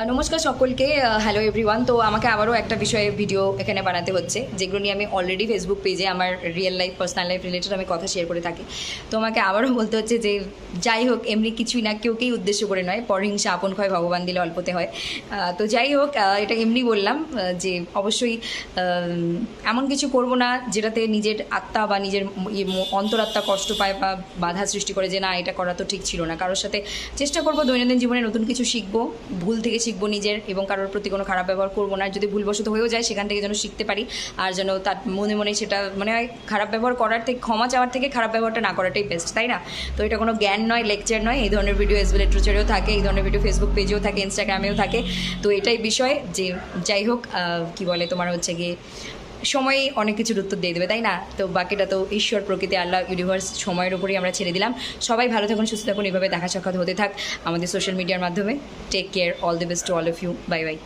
নমস্কার সকলকে। Hello everyone. তো আমাকে আবারও একটা বিষয়ে ভিডিও এখানে বানাতে হচ্ছে, যেগুলো নিয়ে আমি অলরেডি ফেসবুক পেজে আমার real life personal life related আমি কথা শেয়ার করে থাকি। তো আমাকে আবারও বলতে হচ্ছে যে যাই হোক, এমনি কিছুই না, কেউকেই উদ্দেশ্য করে নয়, পরহিংসা আপন ক্ষয় ভগবান দিলে অল্পতে হয়। তো যাই হোক, এটা এমনি বললাম যে অবশ্যই এমন কিছু করব না যেটাতে নিজের আত্মা বা নিজের অন্তরাত্মা কষ্ট পায় বা বাধা সৃষ্টি করে, যে না এটা করা তো ঠিক ছিল না। কারোর সাথে চেষ্টা করবো দৈনন্দিন জীবনে নতুন কিছু শিখবো, ভুল থেকে শিখবো নিজের, এবং কারোর প্রতি কোনো খারাপ ব্যবহার করবো না। যদি ভুলবশত হয়েও যায় সেখান থেকে যেন শিখতে পারি, আর যেন তার মনে মনে সেটা মনে হয় খারাপ ব্যবহার করার থেকে, ক্ষমা চাওয়ার থেকে খারাপ ব্যবহারটা না করাটাই বেস্ট, তাই না? তো এটা কোনো জ্ঞান নয়, লেকচার নয়। এই ধরনের ভিডিও এসবি লিটারেচারেও থাকে, এই ধরনের ভিডিও ফেসবুক পেজেও থাকে, ইনস্টাগ্রামেও থাকে। তো এটাই বিষয় যে যাই হোক, কি বলে তোমার হচ্ছে গিয়ে সময় অনেক কিছুর উত্তর দিয়ে দেবে, তাই না? তো বাকিটা তো ঈশ্বর, প্রকৃতি, আল্লাহ, ইউনিভার্স, সময়ের উপরেই আমরা ছেড়ে দিলাম। সবাই ভালো থাকুন, সুস্থ থাকুন, এভাবে দেখা সাক্ষাৎ হতে থাক আমাদের সোশ্যাল মিডিয়ার মাধ্যমে। Take care, all the best to all of you, bye by.